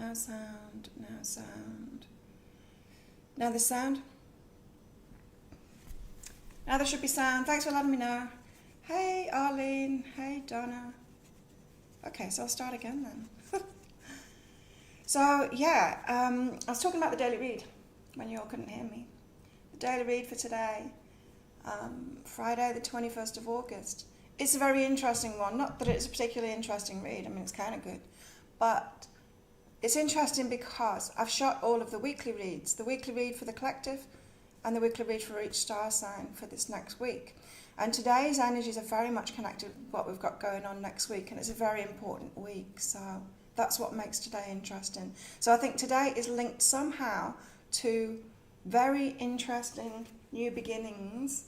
Now sound, now sound. Now the sound. Now there should be sound. Thanks for letting me know. Hey Arlene, hey Donna. Okay, so I'll start again then. So yeah, I was talking about the daily read when you all couldn't hear me. The daily read for today, Friday the 21st of August. It's a very interesting one. Not that it's a particularly interesting read, I mean it's kind of good, but it's interesting because I've shot all of the weekly reads, the weekly read for the collective and the weekly read for each star sign for this next week. And today's energies are very much connected with what we've got going on next week, and it's a very important week, so that's what makes today interesting. So I think today is linked somehow to very interesting new beginnings,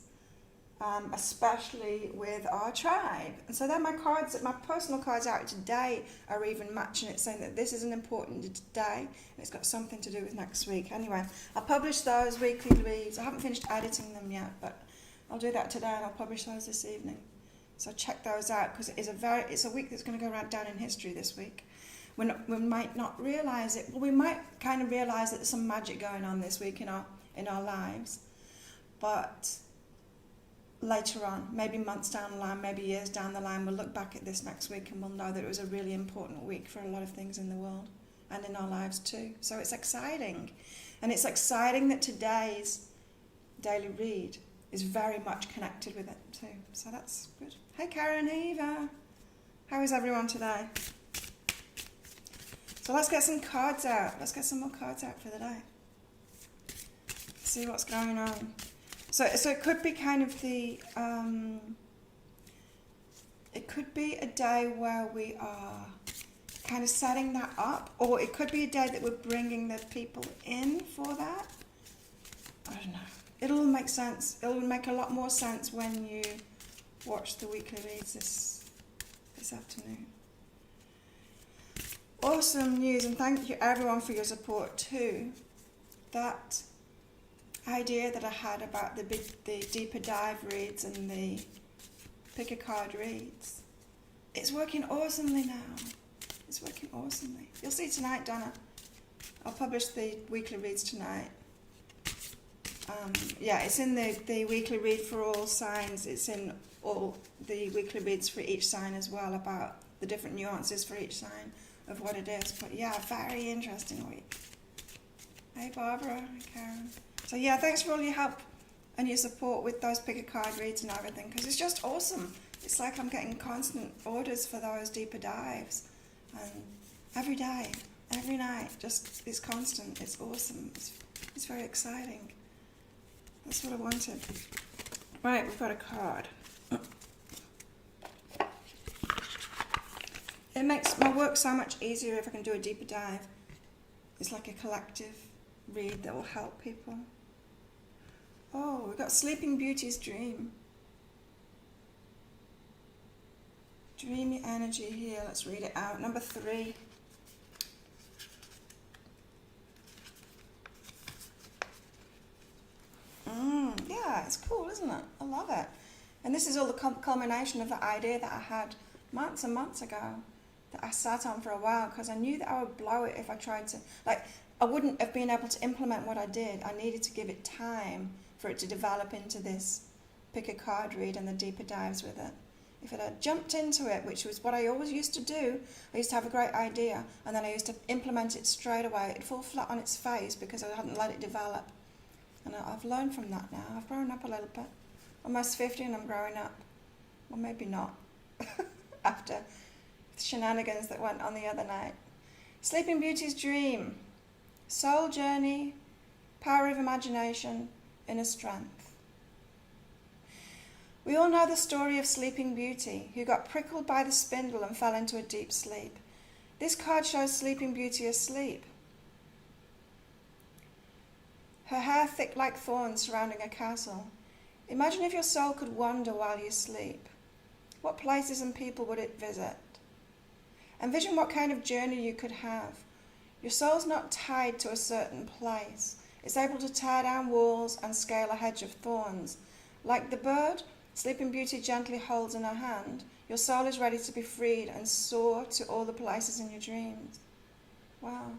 especially with our tribe. And so then my cards, my personal cards out today are even matching it, saying that this is an important day and it's got something to do with next week. Anyway, I'll publish those weekly reads. I haven't finished editing them yet, but I'll do that today and I'll publish those this evening. So check those out, because it's a week that's going to go right down in history this week. We might not realise it. Well, we might kind of realise that there's some magic going on this week in our lives, but later on, maybe months down the line, maybe years down the line, we'll look back at this next week and we'll know that it was a really important week for a lot of things in the world and in our lives too. So it's exciting. And it's exciting that today's daily read is very much connected with it too. So that's good. Hey Karen, hey Eva. How is everyone today? So let's get some cards out. Let's get some more cards out for the day. See what's going on. So it could be kind of the, it could be a day where we are kind of setting that up, or it could be a day that we're bringing the people in for that. I don't know. It'll all make sense. It'll make a lot more sense when you watch the weekly reads this afternoon. Awesome news, and thank you everyone for your support too. That idea that I had about the deeper dive reads and the pick a card reads, it's working awesomely now. It's working awesomely. You'll see tonight, Donna. I'll publish the weekly reads tonight. Yeah, it's in the weekly read for all signs. It's in all the weekly reads for each sign as well, about the different nuances for each sign of what it is. But yeah, very interesting week. Hey Barbara, hey Karen. So yeah, thanks for all your help and your support with those pick a card reads and everything, because it's just awesome. It's like I'm getting constant orders for those deeper dives, and every day, every night, just it's constant. It's awesome. It's very exciting. That's what I wanted. Right, we've got a card. It makes my work so much easier if I can do a deeper dive. It's like a collective read that will help people. Oh, we've got Sleeping Beauty's Dream. Dreamy energy here. Let's read it out. Number 3. Yeah, it's cool, isn't it? I love it. And this is all the culmination of the idea that I had months and months ago, that I sat on for a while, because I knew that I would blow it if I tried to, I wouldn't have been able to implement what I did. I needed to give it time for it to develop into this pick a card read and the deeper dives with it. If it had jumped into it, which was what I always used to do, I used to have a great idea and then I used to implement it straight away. It'd fall flat on its face because I hadn't let it develop. And I've learned from that now. I've grown up a little bit. Almost 50 and I'm growing up. Well, maybe not. After the shenanigans that went on the other night. Sleeping Beauty's Dream. Soul journey, power of imagination, inner strength. We all know the story of Sleeping Beauty, who got prickled by the spindle and fell into a deep sleep. This card shows Sleeping Beauty asleep. Her hair thick like thorns surrounding a castle. Imagine if your soul could wander while you sleep. What places and people would it visit? Envision what kind of journey you could have. Your soul's not tied to a certain place. It's able to tear down walls and scale a hedge of thorns. Like the bird Sleeping Beauty gently holds in her hand, your soul is ready to be freed and soar to all the places in your dreams. Wow.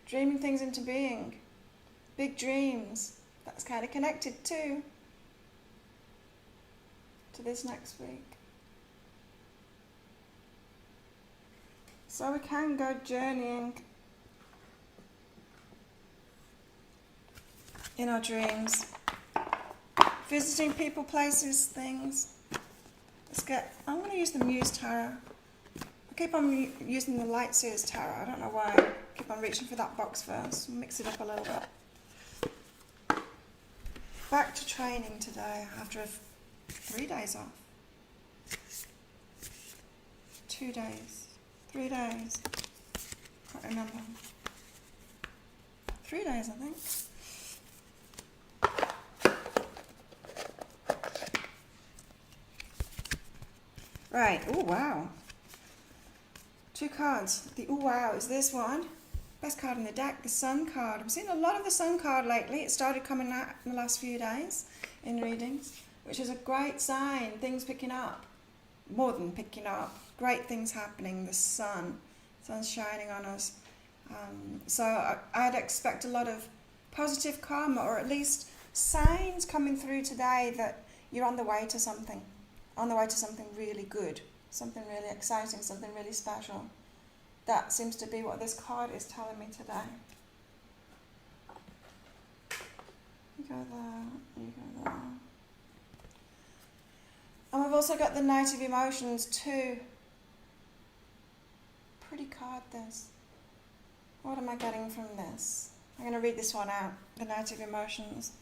Dreaming things into being. Big dreams. That's kind of connected too to this next week. So we can go journeying in our dreams. Visiting people, places, things. I'm going to use the Muse Tarot. I keep on using the Lightseers Tarot. I don't know why. I keep on reaching for that box first. Mix it up a little bit. Back to training today after 3 days off. 2 days. 3 days. Can't remember. 3 days, I think. Right. Oh, wow. 2 cards. The oh, wow is this one. Best card in the deck, the Sun card. I'm seeing a lot of the Sun card lately. It started coming out in the last few days in readings, which is a great sign. Things picking up. More than picking up. Great things happening. The sun's shining on us. So I'd expect a lot of positive karma, or at least signs coming through today that you're on the way to something. On the way to something really good. Something really exciting. Something really special. That seems to be what this card is telling me today. You go there. You go there. And we've also got the Knight of Emotions too. Pretty card this. What am I getting from this? I'm going to read this one out. The Knight of Emotions.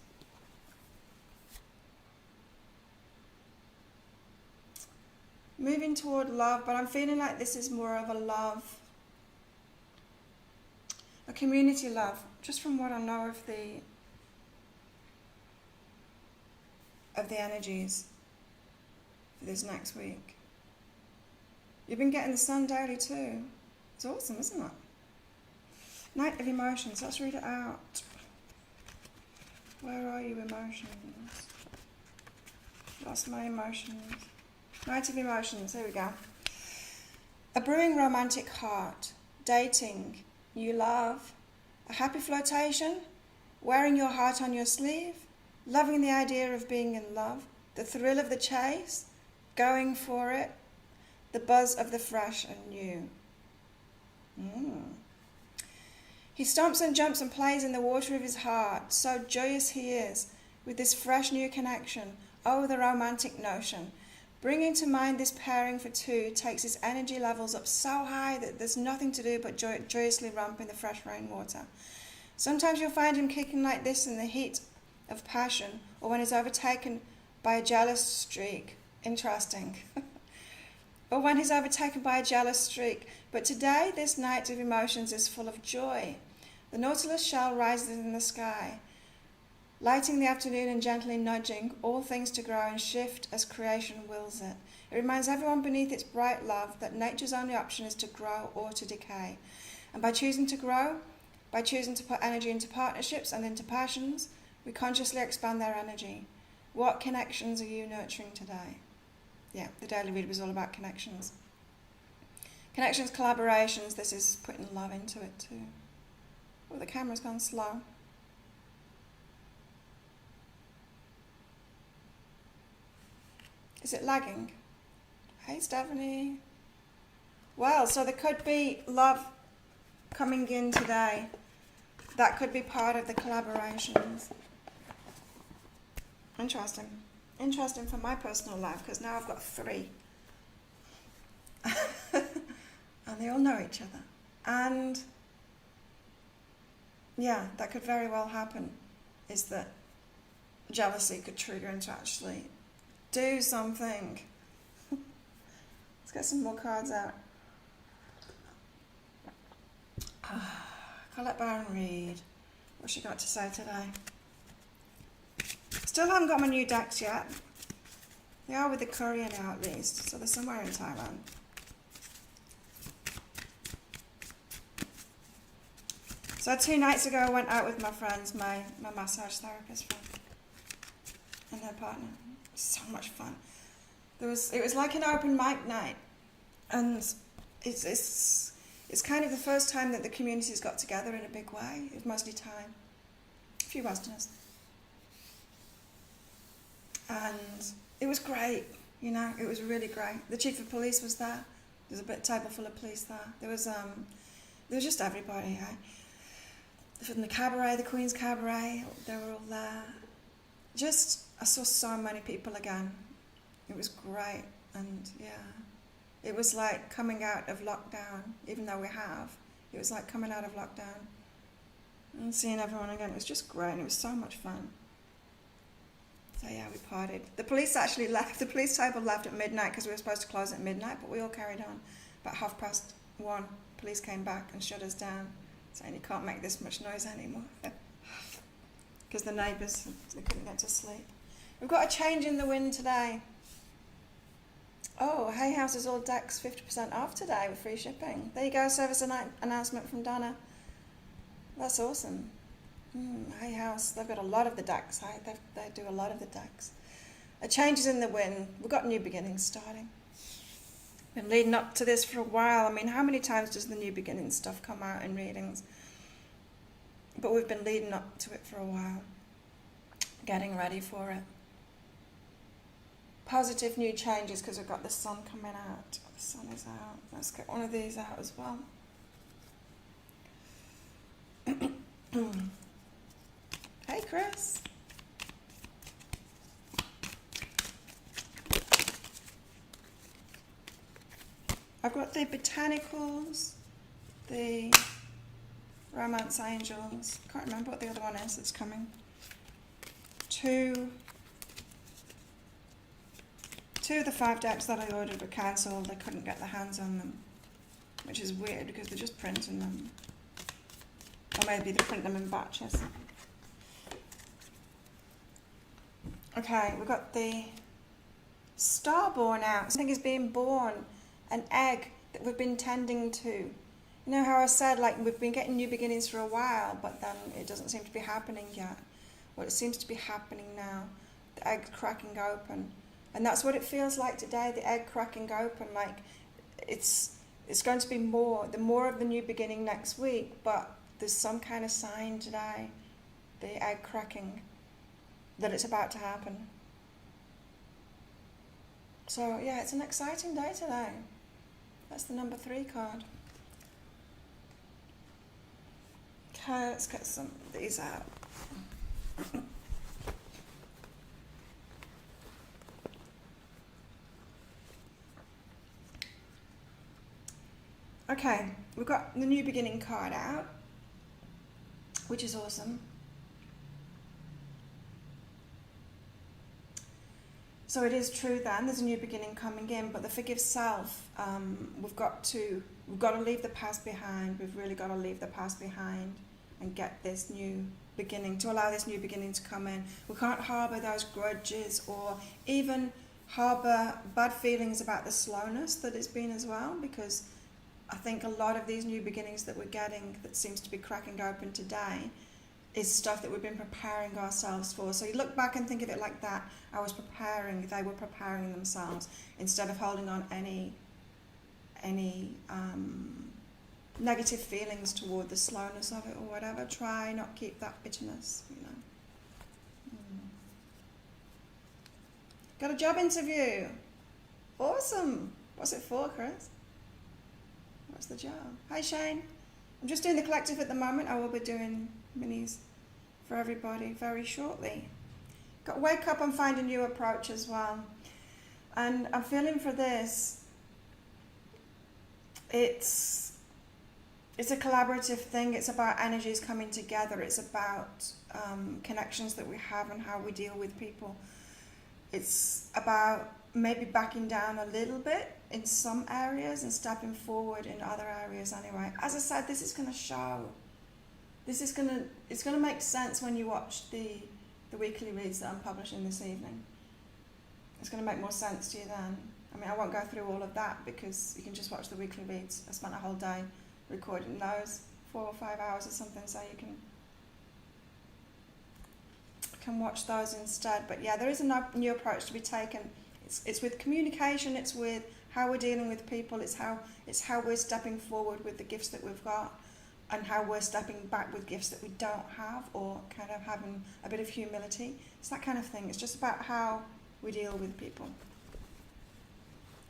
Moving toward love, but I'm feeling like this is more of a love. A community love. Just from what I know of the energies for this next week. You've been getting the sun daily too. It's awesome, isn't it? Knight of Emotions. Let's read it out. Where are you, emotions? Lost my emotions. Knight of Emotions. Here we go. A brewing romantic heart. Dating. New love. A happy flirtation. Wearing your heart on your sleeve. Loving the idea of being in love. The thrill of the chase. Going for it. The buzz of the fresh and new. He stomps and jumps and plays in the water of his heart. So joyous he is with this fresh new connection. Oh, the romantic notion. Bringing to mind this pairing for two takes his energy levels up so high that there's nothing to do but joyously romp in the fresh rainwater. Sometimes you'll find him kicking like this in the heat of passion, or when he's overtaken by a jealous streak. Interesting. Or when he's overtaken by a jealous streak. But today, this Knight of Emotions is full of joy. The Nautilus shell rises in the sky, lighting the afternoon and gently nudging all things to grow and shift as creation wills it. It reminds everyone beneath its bright love that nature's only option is to grow or to decay. And by choosing to grow, by choosing to put energy into partnerships and into passions, we consciously expand their energy. What connections are you nurturing today? Yeah, the daily read was all about connections. Connections, collaborations, this is putting love into it too. Oh, the camera's gone slow. Is it lagging? Hey, Stephanie. Well, so there could be love coming in today. That could be part of the collaborations. Interesting. Interesting for my personal life, because now I've got 3. And they all know each other. And yeah, that could very well happen, is that jealousy could trigger into actually do something. Let's get some more cards out. Colette Baron Reid. What's she got to say today? Still haven't got my new decks yet. They are with the courier now at least, so they're somewhere in Thailand. So 2 nights ago I went out with my friends, my massage therapist friend and her partner. So much fun. It was like an open mic night, and it's kind of the first time that the community's got together in a big way. It was mostly Thai, a few Westerners, and it was great. You know, it was really great. The chief of police was there. There was a bit table full of police there. There was just everybody. From the cabaret, the Queen's Cabaret, they were all there. Just, I saw so many people again. It was great, and yeah, it was like coming out of lockdown. Even though we have, it was like coming out of lockdown and seeing everyone again. It was just great, and it was so much fun. So yeah, we partied. The police actually left. The police table left at midnight because we were supposed to close at midnight, but we all carried on. About 1:30, police came back and shut us down, saying you can't make this much noise anymore. Because the neighbours, they couldn't get to sleep. We've got a change in the wind today. Oh, Hay House is all decks 50% off today with free shipping. There you go, service announcement from Donna. That's awesome. Hay House, they've got a lot of the decks. They do a lot of the decks. A change is in the wind. We've got new beginnings starting. Been leading up to this for a while. I mean, how many times does the new beginnings stuff come out in readings? But we've been leading up to it for a while, getting ready for it. Positive new changes because we've got the sun coming out. The sun is out. Let's get one of these out as well. Hey, Chris. I've got the Botanicals, the Romance Angels. Can't remember what the other one is that's coming. Two of the 5 decks that I ordered were cancelled. They couldn't get their hands on them, which is weird because they're just printing them. Or maybe they print them in batches. Okay, we've got the Starborn out. Something is being born, an egg that we've been tending to. You know how I said, like, we've been getting new beginnings for a while, but then it doesn't seem to be happening yet. Well, it seems to be happening now. The egg's cracking open. And that's what it feels like today, the egg cracking open. Like, it's going to be more of the new beginning next week, but there's some kind of sign today, the egg cracking, that it's about to happen. So yeah, it's an exciting day today. That's the number 3 card. Okay, let's get some of these out. Okay, we've got the new beginning card out, which is awesome. So it is true then, there's a new beginning coming in, but the forgive self, we've got to leave the past behind. We've really got to leave the past behind and get this new beginning, to allow this new beginning to come in. We can't harbour those grudges or even harbour bad feelings about the slowness that it's been as well, because I think a lot of these new beginnings that we're getting that seems to be cracking open today is stuff that we've been preparing ourselves for. So you look back and think of it like that. They were preparing themselves instead of holding on any negative feelings toward the slowness of it or whatever. Try not keep that bitterness, you know. Got a job interview. Awesome. What's it for, Chris? What's the job? Hi, Shane. I'm just doing the collective at the moment. I will be doing minis for everybody very shortly. Got to wake up and find a new approach as well. And I'm feeling for this, it's a collaborative thing. It's about energies coming together. It's about connections that we have and how we deal with people. It's about maybe backing down a little bit in some areas and stepping forward in other areas anyway. As I said, this is going to show. It's going to make sense when you watch the weekly reads that I'm publishing this evening. It's going to make more sense to you then. I mean, I won't go through all of that because you can just watch the weekly reads. I spent a whole day recording those, 4 or 5 hours or something, so you can watch those instead. But yeah, there is a new approach to be taken. It's with communication, it's with how we're dealing with people. It's how we're stepping forward with the gifts that we've got, and how we're stepping back with gifts that we don't have, or kind of having a bit of humility. It's that kind of thing. It's just about how we deal with people.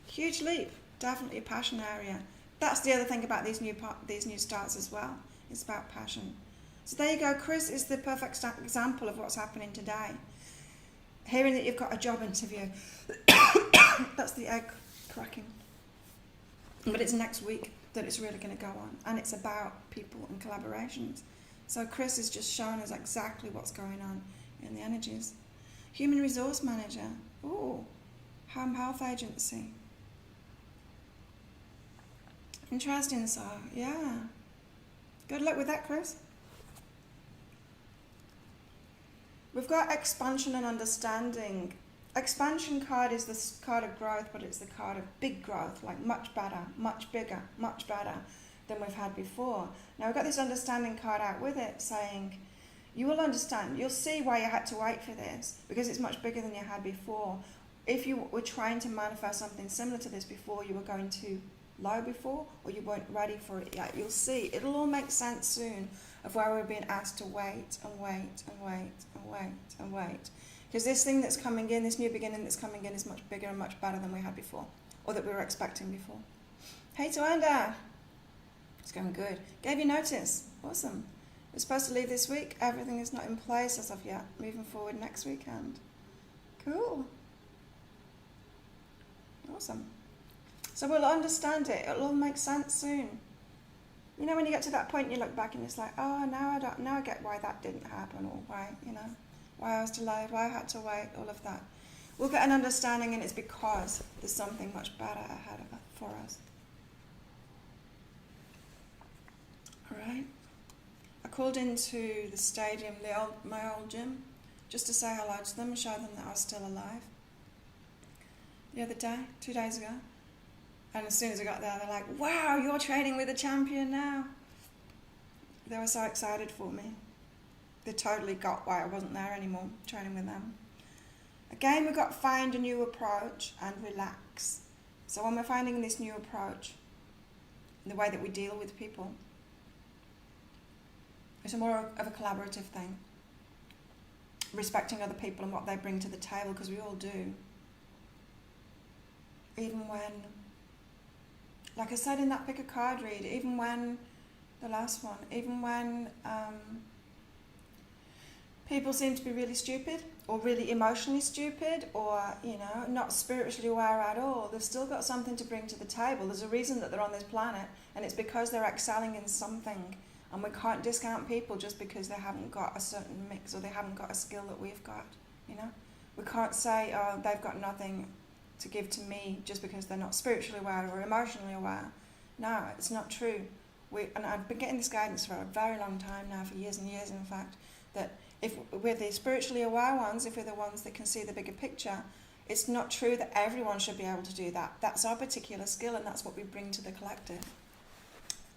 Huge leap, definitely a passion area. That's the other thing about these new starts as well. It's about passion. So there you go. Chris is the perfect example of what's happening today. Hearing that you've got a job interview. That's the egg cracking. But it's next week that it's really going to go on, and it's about people and collaborations. So Chris is just showing us exactly what's going on in the energies. Human resource manager. Ooh, home health agency. Interesting. So yeah, good luck with that, Chris. We've got expansion and understanding. Expansion card is the card of growth, but it's the card of big growth, like much better, much bigger, much better than we've had before. Now we've got this understanding card out with it saying, you will understand, you'll see why you had to wait for this, because it's much bigger than you had before. If you were trying to manifest something similar to this before, you were going too low before, or you weren't ready for it yet. You'll see, it'll all make sense soon of why we're being asked to wait and wait and wait and wait and wait. Because this thing that's coming in, this new beginning that's coming in, is much bigger and much better than we had before, or that we were expecting before. Hey, Tawanda. It's going good. Gave you notice. Awesome. We're supposed to leave this week. Everything is not in place as of yet. Moving forward next weekend. Cool. Awesome. So we'll understand it. It'll all make sense soon. You know, when you get to that point, you look back and it's like, oh, now I get why that didn't happen, or why, why I was delayed, why I had to wait, all of that. We'll get an understanding, and it's because there's something much better ahead of it for us. All right. I called into the stadium, my old gym, just to say hello to them and show them that I was still alive. The other day, 2 days ago. And as soon as I got there, they're like, wow, you're training with a champion now. They were so excited for me. They totally got why I wasn't there anymore, training with them. Again, we've got to find a new approach and relax. So when we're finding this new approach, the way that we deal with people, it's more of a collaborative thing. Respecting other people and what they bring to the table, because we all do. Even when, like I said in that pick a card read, even when, the last one, even when people seem to be really stupid, or really emotionally stupid, or, not spiritually aware at all, they've still got something to bring to the table. There's a reason that they're on this planet, and it's because they're excelling in something. And we can't discount people just because they haven't got a certain mix, or they haven't got a skill that we've got, We can't say, oh, they've got nothing to give to me just because they're not spiritually aware or emotionally aware. No, it's not true. And I've been getting this guidance for a very long time now, for years and years in fact, that if we're the spiritually aware ones, if we're the ones that can see the bigger picture, it's not true that everyone should be able to do that. That's our particular skill, and that's what we bring to the collective.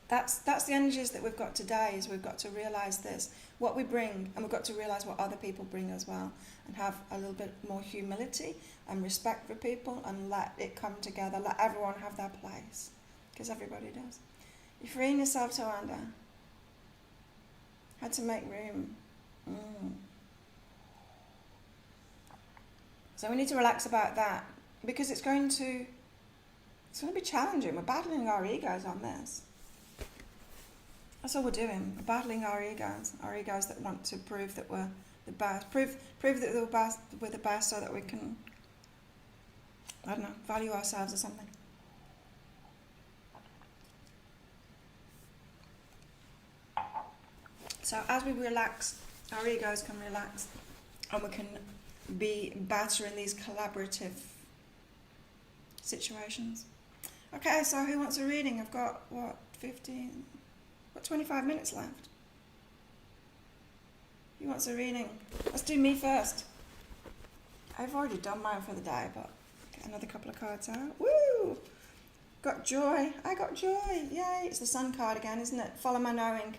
That's the energies that we've got today, is we've got to realise this, what we bring, and we've got to realise what other people bring as well, and have a little bit more humility and respect for people, and let it come together, let everyone have their place, because everybody does. You're freeing yourself, Tawanda. Had to make room. So we need to relax about that, because it's going to be challenging. We're battling our egos on this. That's all we're doing. We're battling our egos that want to prove that we're the best, prove that we're the best, so that we can, value ourselves or something. So as we relax, our egos can relax, and we can be better in these collaborative situations. Okay, so who wants a reading? I've got, 25 minutes left. Who wants a reading? Let's do me first. I've already done mine for the day, but get another couple of cards out. Woo! Got joy. I got joy. Yay! It's the sun card again, isn't it? Follow my knowing.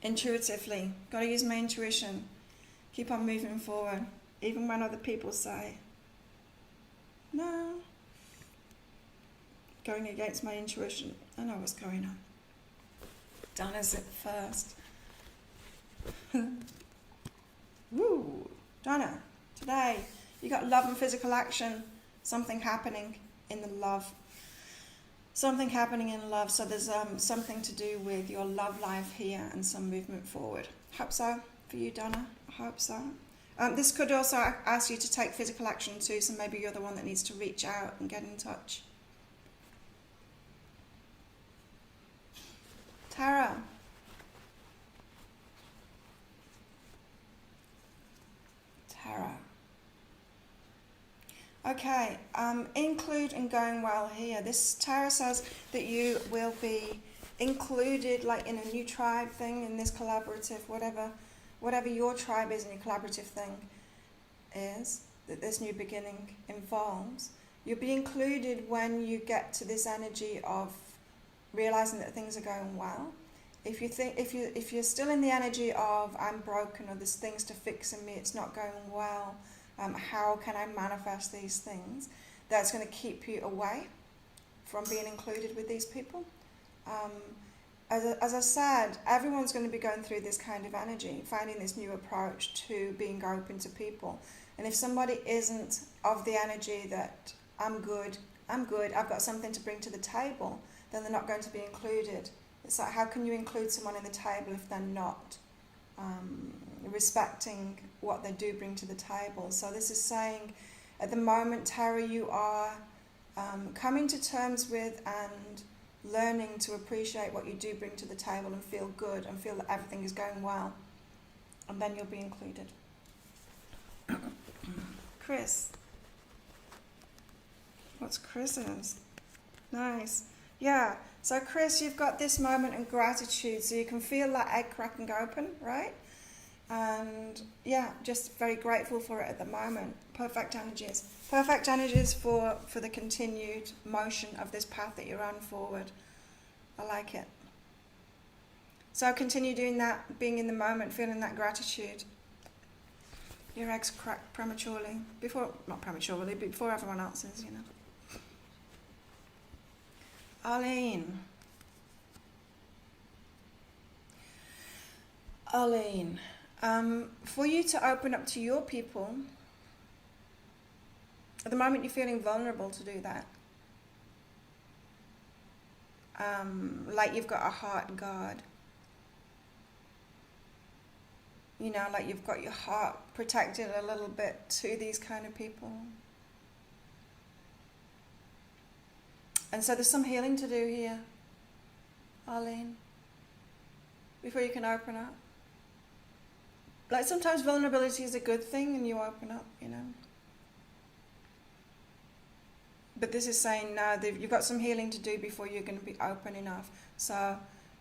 Intuitively. Got to use my intuition. Keep on moving forward, even when other people say, No. Going against my intuition. I know what's going on. Donna's it first. Woo! Donna, today you got love and physical action. Something happening in the love. Something happening in love. So there's something to do with your love life here and some movement forward. Hope so for you, Donna. I hope so. This could also ask you to take physical action too, so maybe you're the one that needs to reach out and get in touch. Tara. Tara. Okay, include and going well here. This Tara says that you will be included like in a new tribe thing, in this collaborative, whatever your tribe is and your collaborative thing is, that this new beginning involves. You'll be included when you get to this energy of realizing that things are going well. If you're still in the energy of I'm broken or there's things to fix in me, it's not going well, how can I manifest these things? That's going to keep you away from being included with these people. As I said, everyone's going to be going through this kind of energy, finding this new approach to being open to people. And if somebody isn't of the energy that I'm good, I've got something to bring to the table, then they're not going to be included. It's like, how can you include someone in the table if they're not respecting what they do bring to the table? So this is saying, at the moment, Tara, you are coming to terms with and learning to appreciate what you do bring to the table and feel good and feel that everything is going well. And then you'll be included. Chris. What's Chris's? Nice. Yeah. So Chris, you've got this moment in gratitude, so you can feel that egg cracking open, right? And yeah, just very grateful for it at the moment. Perfect energies. Perfect energies for the continued motion of this path that you're on forward. I like it. So continue doing that, being in the moment, feeling that gratitude. Your eggs cracked prematurely. Not prematurely, but before everyone else's, you know. Arlene, for you to open up to your people, at the moment you're feeling vulnerable to do that. Like you've got a heart guard. You know, like you've got your heart protected a little bit to these kind of people. And so there's some healing to do here, Arlene, before you can open up. Like sometimes vulnerability is a good thing and you open up, you know. But this is saying now that you've got some healing to do before you're going to be open enough. So,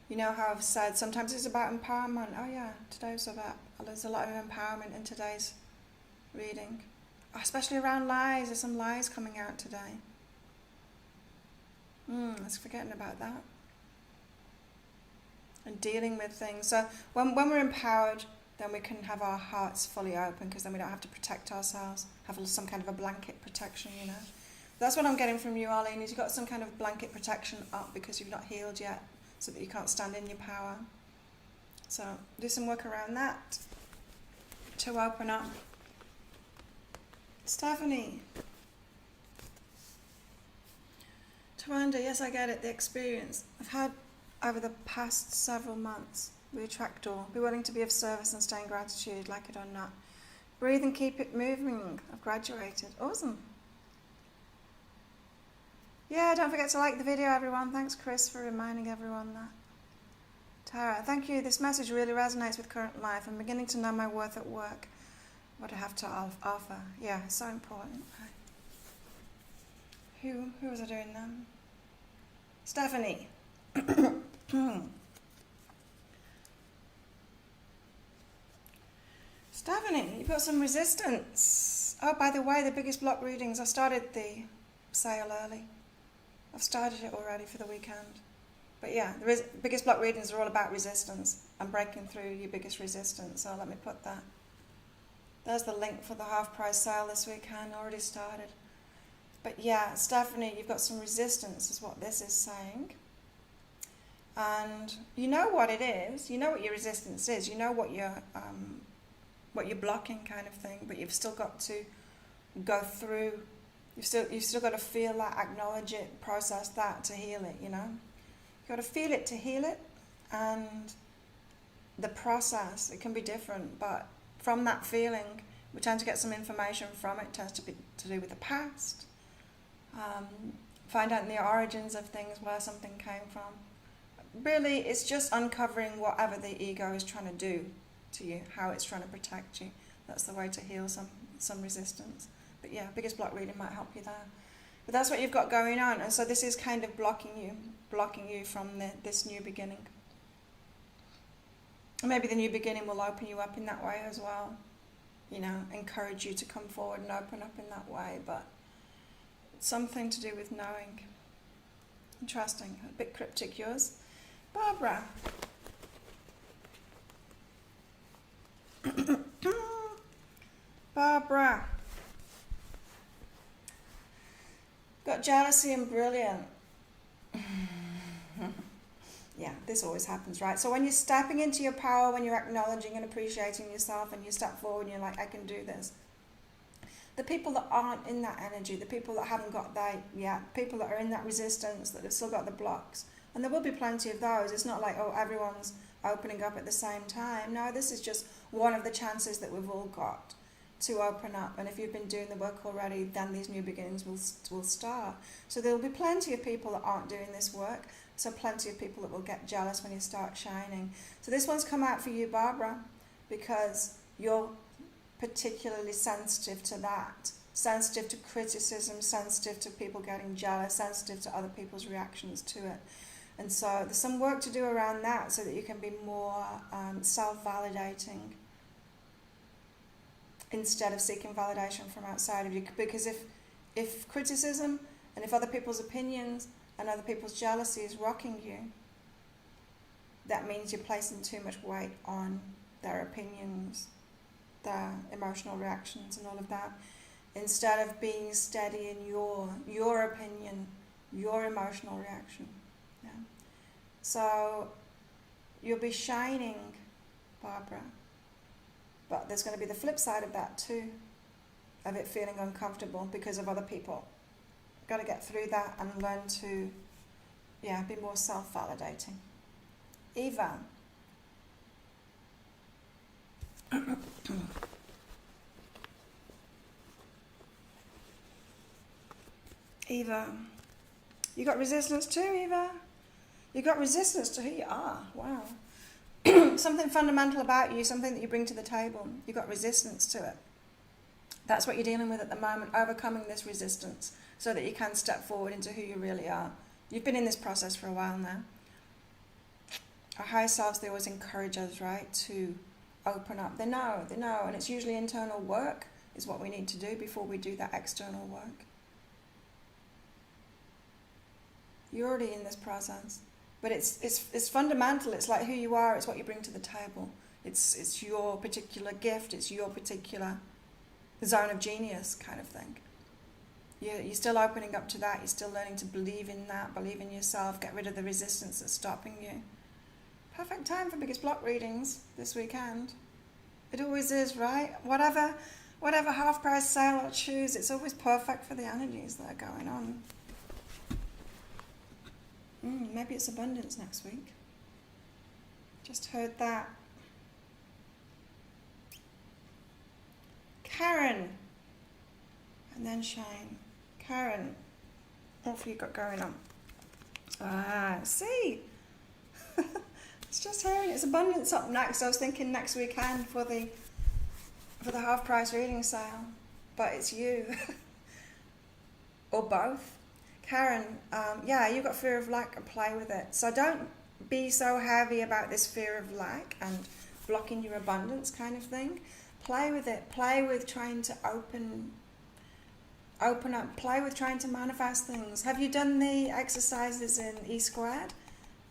you know how I've said sometimes it's about empowerment. Oh yeah, there's a lot of empowerment in today's reading. Especially around lies. There's some lies coming out today. Let's forgetting about that. And dealing with things. So when we're empowered, then we can have our hearts fully open, because then we don't have to protect ourselves, have some kind of a blanket protection, you know. That's what I'm getting from you, Arlene, is you've got some kind of blanket protection up because you've not healed yet, so that you can't stand in your power. So do some work around that to open up. Stephanie. Tawanda, yes, I get it, the experience I've had over the past several months. Reattract all. Be willing to be of service and stay in gratitude, like it or not. Breathe and keep it moving. I've graduated. Awesome. Yeah, don't forget to like the video, everyone. Thanks, Chris, for reminding everyone that. Tara, thank you. This message really resonates with current life. I'm beginning to know my worth at work. What I have to offer. Yeah, it's so important. Who was I doing then? Stephanie. Stephanie, you've got some resistance. Oh, by the way, the biggest block readings, I started the sale early. I've started it already for the weekend. But yeah, the biggest block readings are all about resistance and breaking through your biggest resistance. So let me put that. There's the link for the half price sale this weekend, already started. But yeah, Stephanie, you've got some resistance is what this is saying. And you know what it is. You know what your resistance is. You know what you're blocking, kind of thing. But you've still got to go through. You've still got to feel that, acknowledge it, process that to heal it. You know, you've got to feel it to heal it, and the process, it can be different. But from that feeling, we tend to get some information from it. It tends to be to do with the past. Find out the origins of things, where something came from. Really, it's just uncovering whatever the ego is trying to do to you, how it's trying to protect you. That's the way to heal some resistance. But yeah, biggest block reading might help you there. But that's what you've got going on, and so this is kind of blocking you from this new beginning. And maybe the new beginning will open you up in that way as well. You know, encourage you to come forward and open up in that way, but something to do with knowing. Interesting. A bit cryptic, yours. Barbara. Barbara. Got jealousy and brilliant. Yeah, this always happens, right? So when you're stepping into your power, when you're acknowledging and appreciating yourself, and you step forward and you're like, I can do this. The people that aren't in that energy, the people that haven't got that yet, people that are in that resistance, that have still got the blocks, and there will be plenty of those. It's not like, oh, everyone's opening up at the same time. No, this is just one of the chances that we've all got to open up. And if you've been doing the work already, then these new beginnings will start. So there will be plenty of people that aren't doing this work. So plenty of people that will get jealous when you start shining. So this one's come out for you, Barbara, because you're particularly sensitive to that. Sensitive to criticism, sensitive to people getting jealous, sensitive to other people's reactions to it. And so there's some work to do around that so that you can be more self-validating instead of seeking validation from outside of you. Because if criticism and if other people's opinions and other people's jealousy is rocking you, that means you're placing too much weight on their opinions, their emotional reactions and all of that, instead of being steady in your opinion, your emotional reaction. Yeah. So you'll be shining, Barbara. But there's going to be the flip side of that too, of it feeling uncomfortable because of other people. Got to get through that and learn to, be more self-validating. Eva. Eva. You got resistance too, Eva? You got resistance to who you are. Wow. Something fundamental about you, something that you bring to the table. You got resistance to it. That's what you're dealing with at the moment, overcoming this resistance so that you can step forward into who you really are. You've been in this process for a while now. Our higher selves, they always encourage us, right, to open up. They know, and it's usually internal work is what we need to do before we do that external work. You're already in this process. But it's fundamental. It's like who you are. It's what you bring to the table. It's your particular gift. It's your particular zone of genius kind of thing. You're still opening up to that. You're still learning to believe in that, believe in yourself, get rid of the resistance that's stopping you. Perfect time for biggest block readings this weekend. It always is, right? Whatever half price sale I choose, it's always perfect for the energies that are going on. Maybe it's abundance next week. Just heard that. Karen. And then Shane. Karen. What have you got going on? See. It's just hearing it's abundance up next. I was thinking next weekend for the half price reading sale. But it's you. Or both. Karen, you've got fear of lack and play with it. So don't be so heavy about this fear of lack and blocking your abundance kind of thing. Play with it. Play with trying to open up. Play with trying to manifest things. Have you done the exercises in E Squared?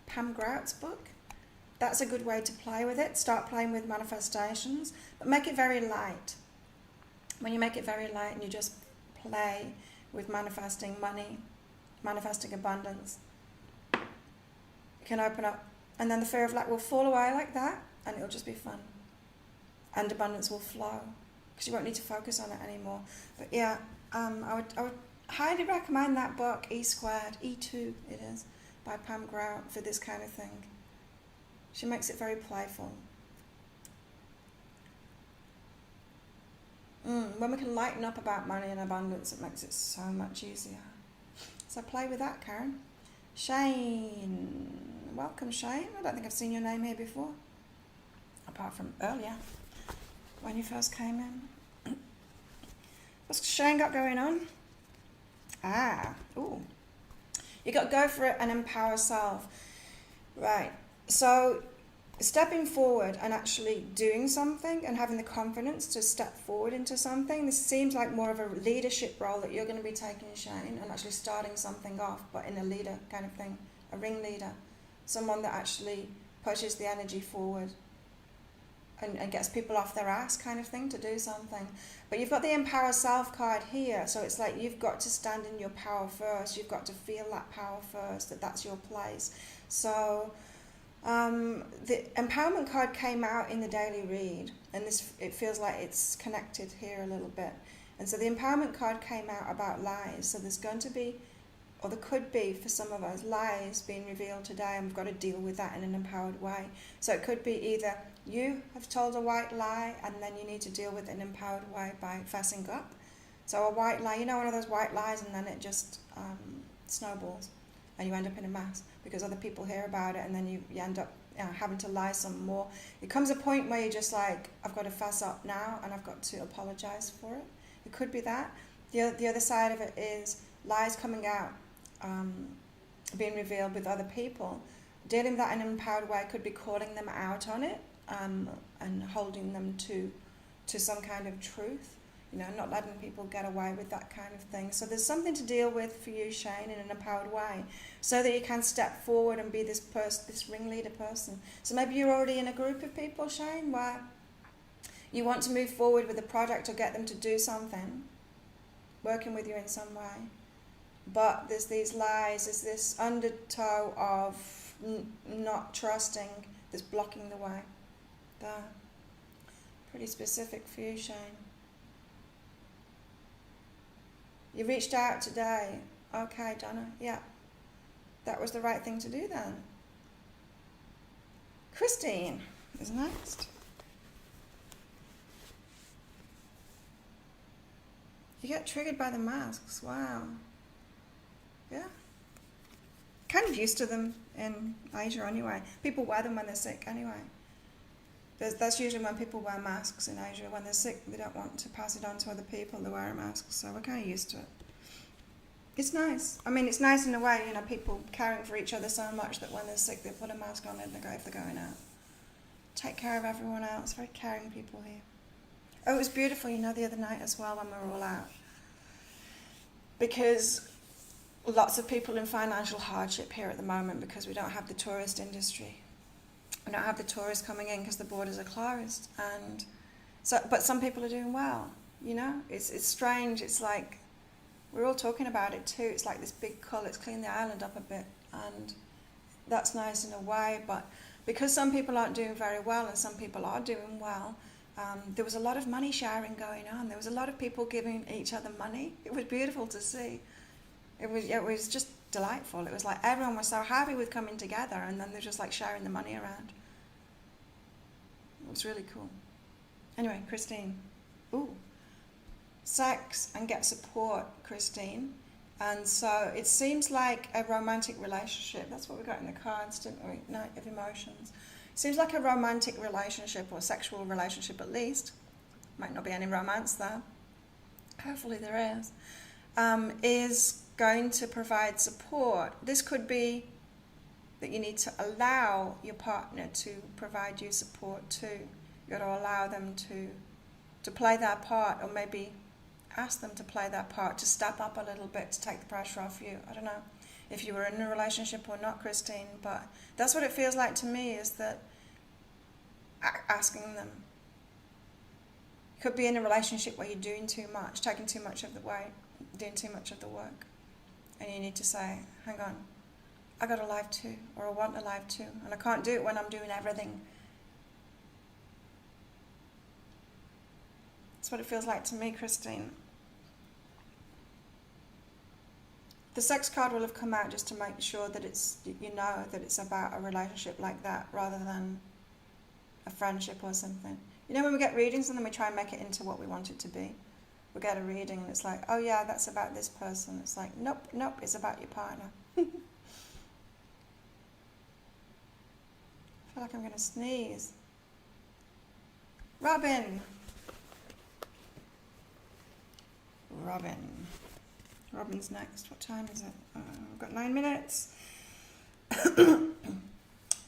Pam Grout's book? That's a good way to play with it. Start playing with manifestations, but make it very light. When you make it very light and you just play with manifesting money, manifesting abundance. It can open up, and then the fear of lack will fall away like that, and it'll just be fun. And abundance will flow, because you won't need to focus on it anymore. But yeah, I would highly recommend that book, E Squared, E2 it is, by Pam Grout, for this kind of thing. She makes it very playful. When we can lighten up about money and abundance, it makes it so much easier. So play with that, Karen. Shane. Welcome, Shane. I don't think I've seen your name here before, apart from earlier, when you first came in. What's Shane got going on? You got to go for it and empower self. Right. So stepping forward and actually doing something and having the confidence to step forward into something, this seems like more of a leadership role that you're going to be taking, Shane, and actually starting something off, but in a leader kind of thing, a ringleader, someone that actually pushes the energy forward and gets people off their ass kind of thing to do something. But you've got the Empower Self card here, so it's like you've got to stand in your power first. You've got to feel that power first, that's your place. So the empowerment card came out in the daily read, and it feels like it's connected here a little bit. And so the empowerment card came out about lies. So there's going to be, or there could be for some of us, lies being revealed today, and we've got to deal with that in an empowered way. So it could be either you have told a white lie and then you need to deal with it in an empowered way by fessing up. So a white lie, one of those white lies, and then it just snowballs and you end up in a mess because other people hear about it, and then you end up having to lie some more. It comes a point where you're just like, I've got to fess up now and I've got to apologize for it. It could be that. The other side of it is lies coming out, being revealed with other people. Dealing with that in an empowered way could be calling them out on it, and holding them to some kind of truth, not letting people get away with that kind of thing. So there's something to deal with for you, Shane, in an empowered way, so that you can step forward and be this ringleader person. So maybe you're already in a group of people, Shane, where you want to move forward with a project or get them to do something, working with you in some way. But there's these lies, there's this undertow of not trusting that's blocking the way. There. Pretty specific for you, Shane. You reached out today. Okay, Donna. Yeah. That was the right thing to do then. Christine is next. You get triggered by the masks. Wow. Yeah. Kind of used to them in Asia anyway. People wear them when they're sick anyway. That's usually when people wear masks in Asia. When they're sick, they don't want to pass it on to other people. They wear a mask, so we're kind of used to it. It's nice. I mean, it's nice in a way, people caring for each other so much that when they're sick, they put a mask on if they're going out. Take care of everyone else. Very caring people here. Oh, it was beautiful, the other night as well when we were all out. Because lots of people in financial hardship here at the moment because we don't have the tourist industry. We don't have the tourists coming in because the borders are closed, and so. But some people are doing well. It's strange. It's like we're all talking about it too. It's like this big cull. It's cleaned the island up a bit, and that's nice in a way. But because some people aren't doing very well and some people are doing well, there was a lot of money sharing going on. There was a lot of people giving each other money. It was beautiful to see. It was just delightful. It was like everyone was so happy with coming together, and then they're just like sharing the money around. It was really cool. Anyway, Christine. Ooh. Sex and get support, Christine. And so it seems like a romantic relationship. That's what we got in the cards, didn't we? Knight of Emotions. It seems like a romantic relationship, or sexual relationship at least. Might not be any romance there. Hopefully there is going to provide support. This could be that you need to allow your partner to provide you support too. You've got to allow them to play their part, or maybe ask them to play their part, to step up a little bit, to take the pressure off you. I don't know if you were in a relationship or not, Christine, but that's what it feels like to me, is that asking them. You could be in a relationship where you're doing too much, taking too much of the weight, doing too much of the work. And you need to say, hang on, I got a life too, or I want a life too, and I can't do it when I'm doing everything. That's what it feels like to me, Christine. The sex card will have come out just to make sure that it's, you know, that it's about a relationship like that rather than a friendship or something. You know, when we get readings and then we try and make it into what we want it to be. We get a reading and it's like, oh yeah, that's about this person. It's like, nope, it's about your partner. I feel like I'm going to sneeze. Robin's next. What time is it? I've got 9 minutes.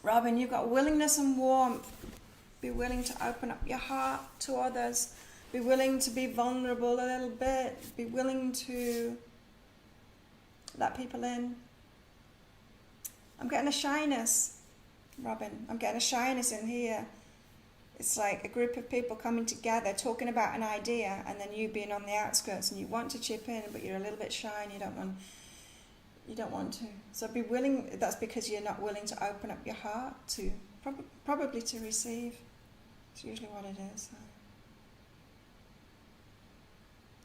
Robin, you've got willingness and warmth. Be willing to open up your heart to others. Be willing to be vulnerable a little bit. Be willing to let people in. I'm getting a shyness, Robin. I'm getting a shyness in here. It's like a group of people coming together, talking about an idea, and then you being on the outskirts, and you want to chip in, but you're a little bit shy and you don't want to. So be willing. That's because you're not willing to open up your heart to, probably to receive. It's usually what it is.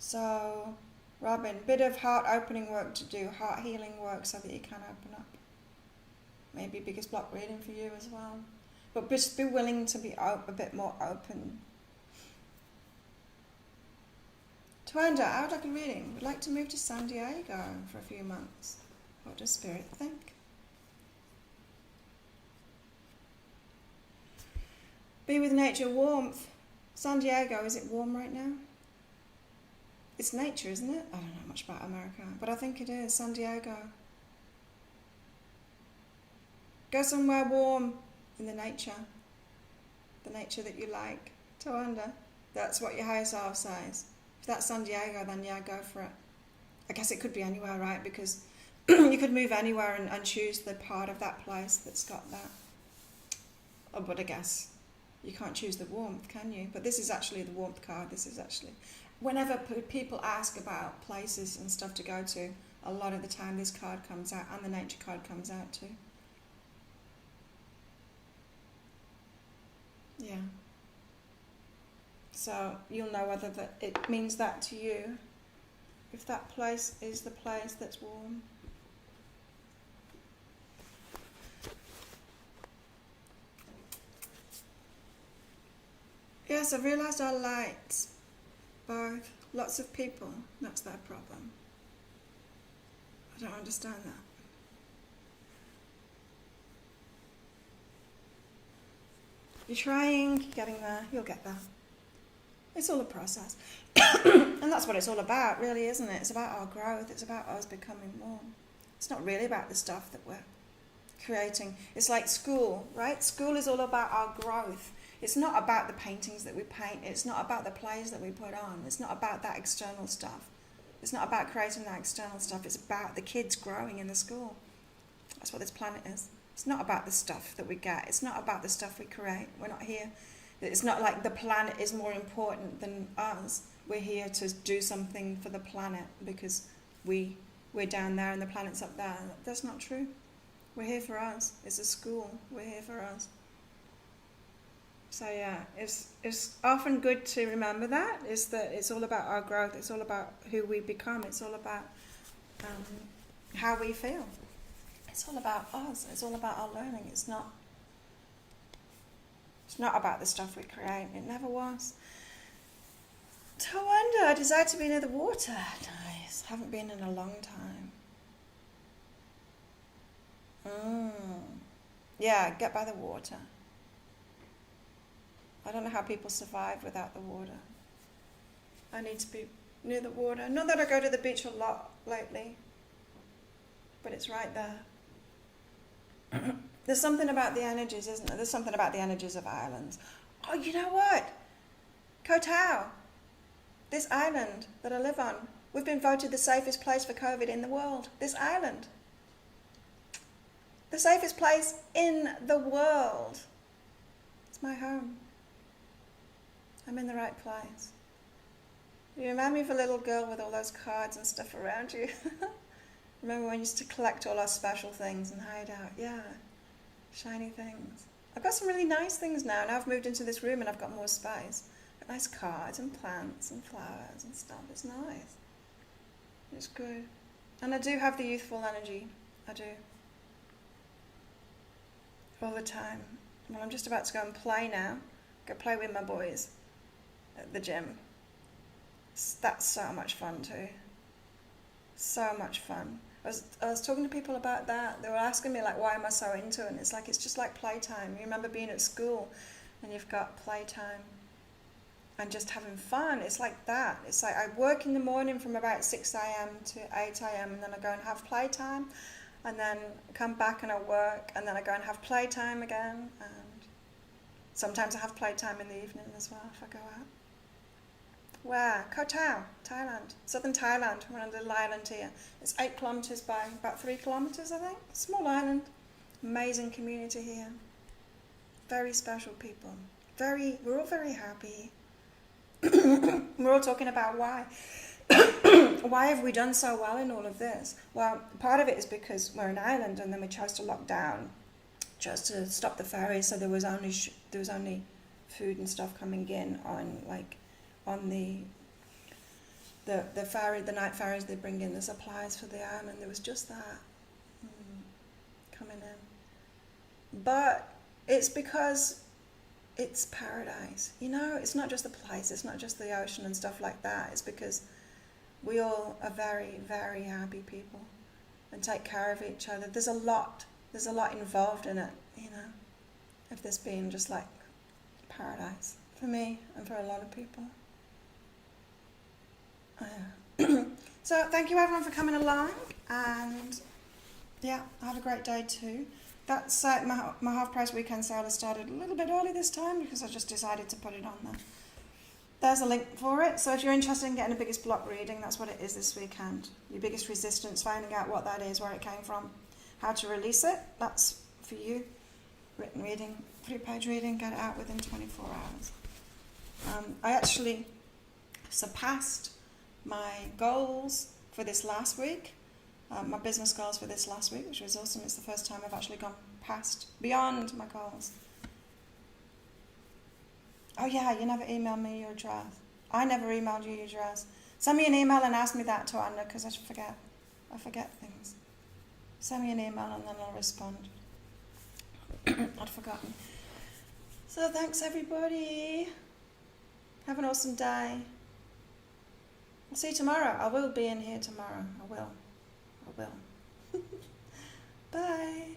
So, Robin, bit of heart opening work to do, heart healing work so that you can open up. Maybe biggest block reading for you as well. But just be willing to be a bit more open. Twanda, I would like a reading. Would like to move to San Diego for a few months. What does Spirit think? Be with nature, warmth. San Diego, is it warm right now? It's nature, isn't it? I don't know much about America, but I think it is. San Diego. Go somewhere warm in the nature that you like. Tawanda. That's what your higher self says. If that's San Diego, then yeah, go for it. I guess it could be anywhere, right? Because you could move anywhere and choose the part of that place that's got that. Oh, but I guess you can't choose the warmth, can you? But this is actually the warmth card. This is actually... Whenever people ask about places and stuff to go to, a lot of the time this card comes out, and the nature card comes out too. Yeah. So you'll know whether it means that to you, if that place is the place that's warm. Yes, I've realised our lights, both, lots of people, that's their problem. I don't understand that. You're trying, you're getting there, you'll get there. It's all a process. And that's what it's all about, really, isn't it? It's about our growth, it's about us becoming more. It's not really about the stuff that we're creating. It's like school, right? School is all about our growth. It's not about the paintings that we paint. It's not about the plays that we put on. It's not about that external stuff. It's not about creating that external stuff. It's about the kids growing in the school. That's what this planet is. It's not about the stuff that we get. It's not about the stuff we create. We're not here. It's not like the planet is more important than us. We're here to do something for the planet because we're down there and the planet's up there. That's not true. We're here for us. It's a school. We're here for us. So yeah, it's often good to remember that, is that it's all about our growth, it's all about who we become, it's all about how we feel. It's all about us, it's all about our learning. It's not about the stuff we create, it never was. Tawanda, I desire to be near the water. Nice, haven't been in a long time. Yeah, get by the water. I don't know how people survive without the water. I need to be near the water. Not that I go to the beach a lot lately, but it's right there. There's something about the energies, isn't there? There's something about the energies of islands. Oh, you know what? Koh Tao, this island that I live on, we've been voted the safest place for COVID in the world. This island. The safest place in the world. It's my home. I'm in the right place. You remind me of a little girl with all those cards and stuff around you. Remember when we used to collect all our special things and hide out? Yeah, shiny things. I've got some really nice things now. Now I've moved into this room and I've got more space. Got nice cards and plants and flowers and stuff. It's nice. It's good. And I do have the youthful energy. I do. All the time. Well, I'm just about to go and play now. Go play with my boys at the gym. That's so much fun too. So much fun. I was talking to people about that. They were asking me like, why am I so into it? And it's like, it's just like playtime. You remember being at school and you've got playtime and just having fun. It's like that. It's like I work in the morning from about 6 a.m. to 8 a.m. and then I go and have playtime and then come back and I work and then I go and have playtime again. And sometimes I have playtime in the evening as well if I go out. Where? Koh Tao, Thailand. Southern Thailand. We're on a little island here. It's 8 kilometres by about 3 kilometres, I think. Small island. Amazing community here. Very special people. We're all very happy. We're all talking about why. Why have we done so well in all of this? Well, part of it is because we're an island and then we chose to lock down, chose to stop the ferries, so there was only food and stuff coming in on the ferry, the night ferries. They bring in the supplies for the island. There was just that coming in. But it's because it's paradise, you know. It's not just the place, it's not just the ocean and stuff like that. It's because we all are very, very happy people and take care of each other. There's a lot involved in it, you know, of this being just like paradise for me and for a lot of people. So thank you everyone for coming along, and yeah, have a great day too. That's my half price weekend sale has started a little bit early this time because I just decided to put it on there. There's a link for it, so if you're interested in getting a biggest block reading, that's what it is this weekend. Your biggest resistance, finding out what that is, where it came from, how to release it, that's for you. Written reading, 3-page reading, get it out within 24 hours. I actually surpassed my goals for this last week, my business goals for this last week, which was awesome. It's the first time I've actually gone beyond my goals. Oh yeah, you never emailed me your address. I never emailed you your address. Send me an email and ask me that, Toanda, because I forget. I forget things. Send me an email and then I'll respond. I'd forgotten. So thanks everybody. Have an awesome day. I'll see you tomorrow. I will be in here tomorrow. I will. Bye.